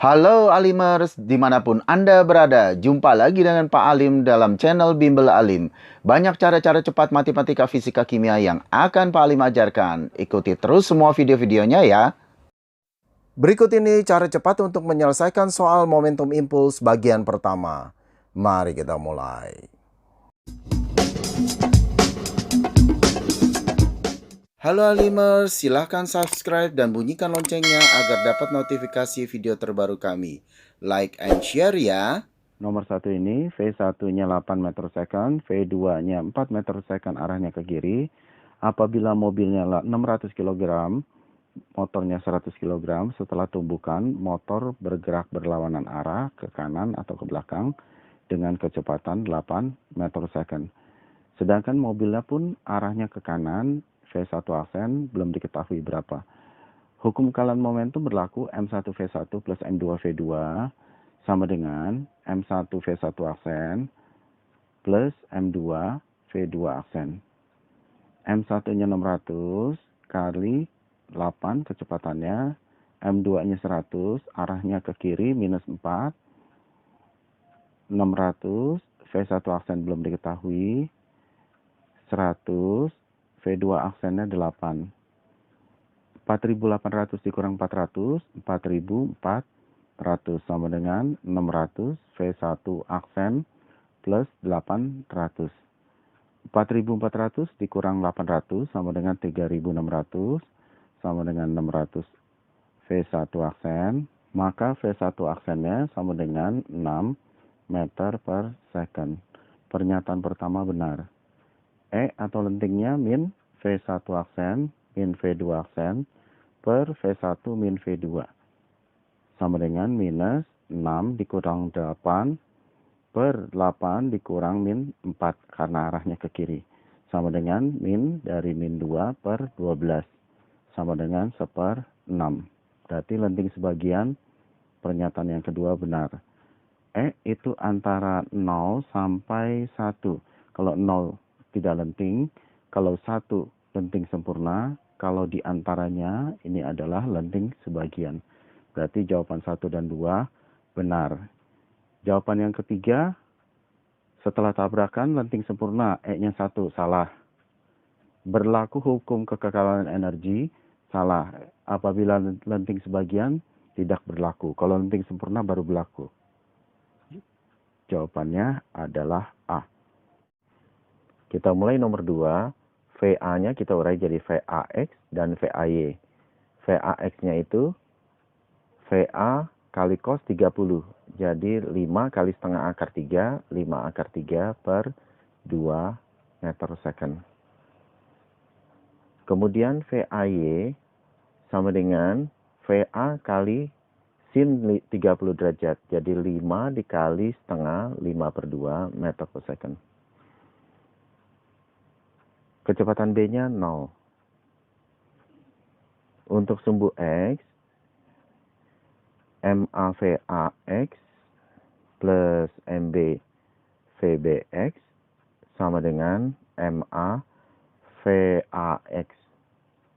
Halo Alimers, dimanapun Anda berada, jumpa lagi dengan Pak Alim dalam channel Bimbel Alim. Banyak cara-cara cepat matematika fisika kimia yang akan Pak Alim ajarkan. Ikuti terus semua video-videonya ya. Berikut ini cara cepat untuk menyelesaikan soal momentum impuls bagian pertama. Mari kita mulai. Halo Alimers, silahkan subscribe dan bunyikan loncengnya agar dapat notifikasi video terbaru kami. Like and share ya. Nomor 1 ini, V1-nya 8 meter second, V2-nya 4 meter second arahnya ke kiri. Apabila mobilnya 600 kg, motornya 100 kg, setelah tumbukan, motor bergerak berlawanan arah ke kanan atau ke belakang dengan kecepatan 8 meter second. Sedangkan mobilnya pun arahnya ke kanan, V1 aksen, belum diketahui berapa. Hukum kekalahan momentum berlaku M1 V1 plus M2 V2 sama dengan M1 V1 aksen plus M2 V2 aksen. M1-nya 600 kali 8 kecepatannya, M2-nya 100, arahnya ke kiri minus 4, 600, V1 aksen belum diketahui, 100, V2 aksennya 8. 4.800 dikurang 400, 4.400 sama dengan 600 V1 aksen plus 800. 4.400 dikurang 800 sama dengan 3.600 sama dengan 600 V1 aksen. Maka V1 aksennya sama dengan 6 meter per second. Pernyataan pertama benar. Atau lentingnya min V1 aksen min V2 aksen per V1 min V2 sama dengan minus 6 dikurang 8 per 8 dikurang min 4 karena arahnya ke kiri sama dengan min dari min 2 per 12 sama dengan 1/6. Berarti lenting sebagian pernyataan yang kedua benar. Itu antara 0 sampai 1. Kalau 0 tidak lenting, kalau 1 lenting sempurna, kalau di antaranya ini adalah lenting sebagian. Berarti jawaban 1 dan 2 benar. Jawaban yang ketiga, setelah tabrakan lenting sempurna, nya 1 salah. Berlaku hukum kekekalan energi, salah. Apabila lenting sebagian, tidak berlaku. Kalau lenting sempurna baru berlaku. Jawabannya adalah A. Kita mulai nomor 2. VA-nya kita urai jadi VAX dan VAY. VAX-nya itu VA kali cos 30. Jadi 5 kali setengah akar 3. 5 akar 3 per 2 meter second. Kemudian VAY sama dengan VA kali sin 30 derajat. Jadi 5 dikali setengah 5 per 2 meter per second. Kecepatan B-nya 0. Untuk sumbu X, MAVAX plus MB-VBX sama dengan MA-VAX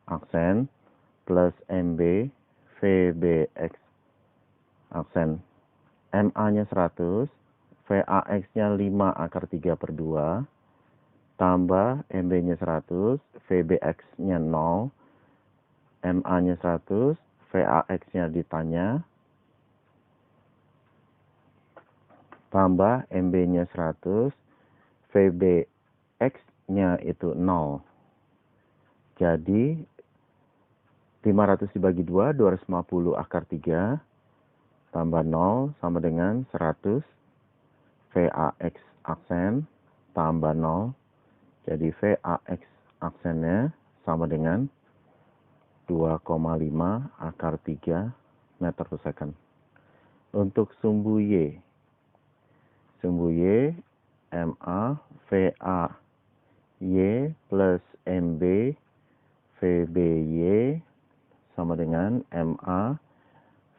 aksen plus MB-VBX aksen. MA-nya 100, VAX-nya 5 akar 3 per 2, tambah MB-nya 100, VBX-nya 0, MA-nya 100, VAX-nya ditanya, tambah MB-nya 100, VBX-nya itu 0. Jadi 500 dibagi 2, 250 akar 3, tambah 0 sama dengan 100, VAX aksen, tambah 0, jadi VAX aksennya sama dengan 2,5 akar 3 meter per second. Untuk sumbu Y, MA VA Y plus MB VBY sama dengan MA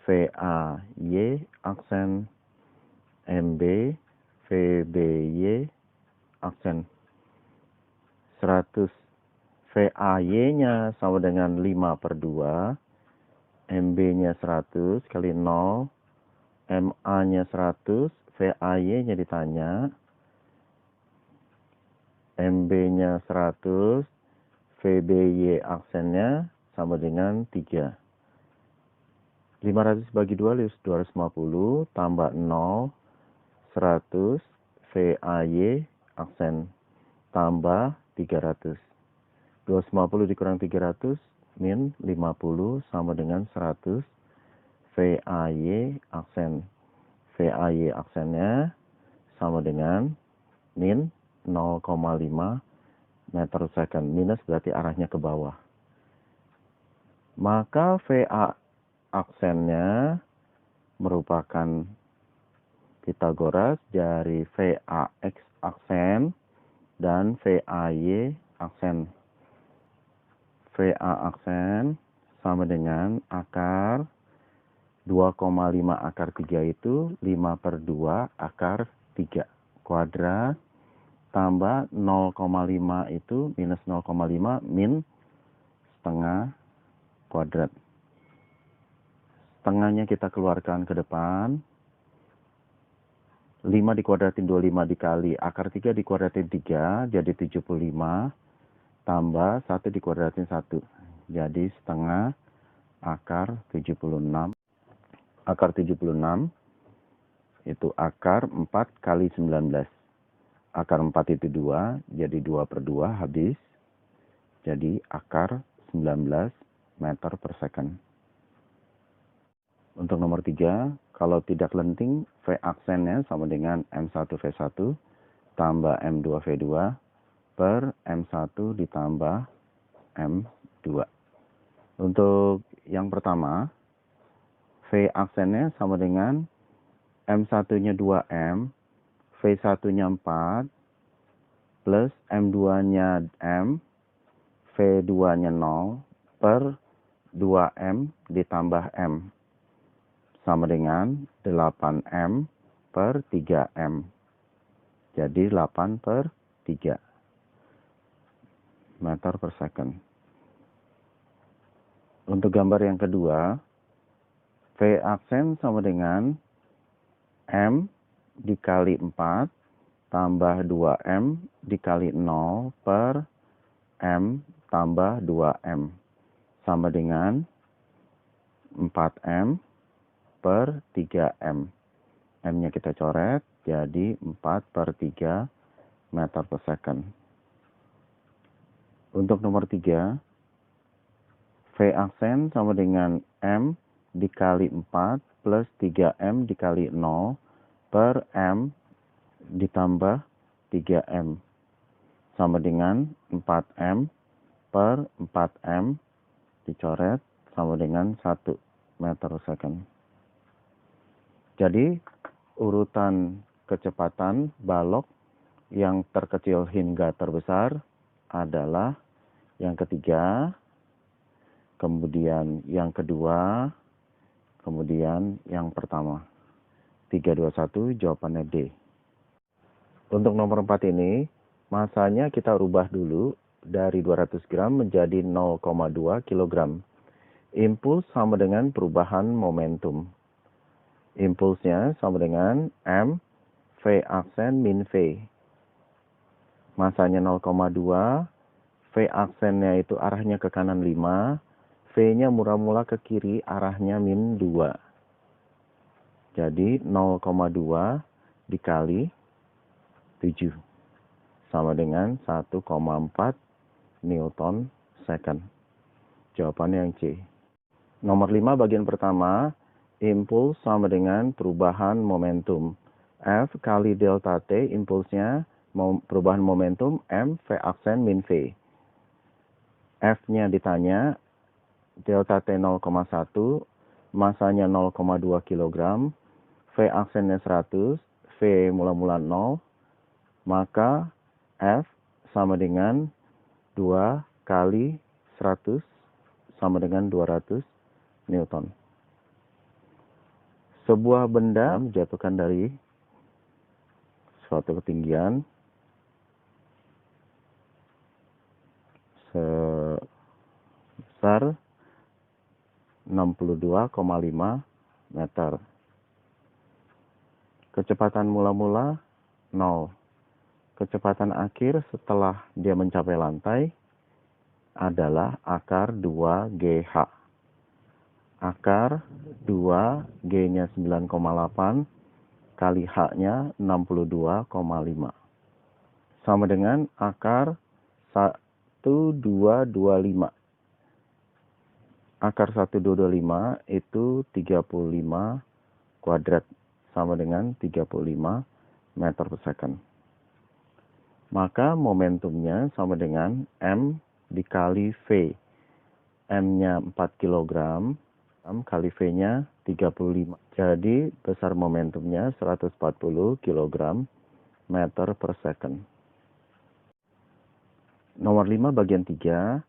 VA Y aksen MB VBY aksen. 100 VAY-nya sama dengan 5 per 2, MB-nya 100 kali 0, MA-nya 100, VAY-nya ditanya, MB-nya 100, VBY aksennya sama dengan 3. 500 bagi 2, 250, tambah 0, 100, VAY aksen, tambah 300. 250 dikurang 300, min 50 sama dengan 100, VAY aksen. VAY aksennya sama dengan min 0,5 meter second. Minus berarti arahnya ke bawah. Maka VA aksennya merupakan Pythagoras dari VAX aksen dan VAY aksen. VA aksen sama dengan akar 2,5 akar 3 itu 5/2 akar 3 kuadrat tambah 0,5 itu minus 0,5 min setengah kuadrat. Setengahnya kita keluarkan ke depan. 5 dikuadratin 25 dikali akar 3 dikuadratin 3 jadi 75 tambah 1 dikuadratin 1 jadi setengah akar 76. Akar 76 itu akar 4 kali 19. Akar 4 itu 2, jadi 2/2 habis. Jadi akar 19 meter per second. Untuk nomor 3, kalau tidak lenting, V aksennya sama dengan M1V1 tambah M2V2 per M1 ditambah M2. Untuk yang pertama, V aksennya sama dengan M1-nya 2M, V1-nya 4, plus M2-nya M, V2-nya 0, per 2M ditambah M. Sama dengan 8M per 3M. Jadi 8/3 meter per second. Untuk gambar yang kedua, V aksen sama dengan M dikali 4 tambah 2M dikali 0 per M tambah 2M. Sama dengan 4M per 3M. M-nya kita coret, jadi 4/3 meter per second. Untuk nomor 3, V aksen sama dengan M dikali 4 plus 3M dikali 0 per M ditambah 3M. Sama dengan 4M per 4M dicoret sama dengan 1 meter per second. Jadi urutan kecepatan balok yang terkecil hingga terbesar adalah yang ketiga, kemudian yang kedua, kemudian yang pertama. 3, 2, 1, jawabannya D. Untuk nomor 4 ini, masanya kita rubah dulu dari 200 gram menjadi 0,2 kg. Impuls sama dengan perubahan momentum. Impulsnya sama dengan M, V aksen min V. Masanya 0,2, V aksennya itu arahnya ke kanan 5, V-nya mula-mula ke kiri arahnya min 2. Jadi 0,2 dikali 7 sama dengan 1,4 Newton second. Jawabannya yang C. Nomor 5 bagian pertama, impuls sama dengan perubahan momentum. F kali delta T, impulsnya perubahan momentum M, V aksen min V. F-nya ditanya, delta T 0,1, masanya 0,2 kg, V aksennya 100, V mula-mula 0, maka F sama dengan 2 kali 100 sama dengan 200 Newton. Sebuah benda dijatuhkan dari suatu ketinggian sebesar 62,5 meter. Kecepatan mula-mula 0. Kecepatan akhir setelah dia mencapai lantai adalah akar 2GH. Akar 2, G-nya 9,8, kali H-nya 62,5. Sama dengan akar 1225. Akar 1225 itu 35 kuadrat, sama dengan 35 meter per second. Maka momentumnya sama dengan M dikali V. M-nya 4 kg, kali V-nya 35. Jadi besar momentumnya 140 kg meter per second. Nomor 5 bagian 3,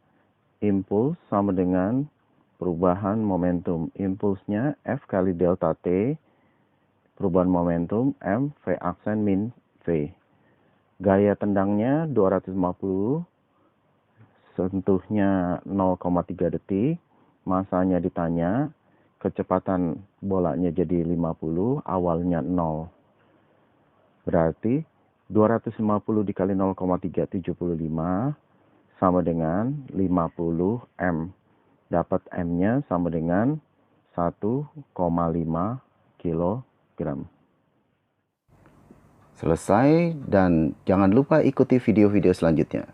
impuls sama dengan perubahan momentum. Impulsnya F kali delta T, perubahan momentum M V aksen min V. Gaya tendangnya 250, sentuhnya 0,3 detik, masanya ditanya, kecepatan bolanya jadi 50, awalnya 0. Berarti 250 dikali 0,375 sama dengan 50 M. Dapat M-nya sama dengan 1,5 kilogram. Selesai, dan jangan lupa ikuti video-video selanjutnya.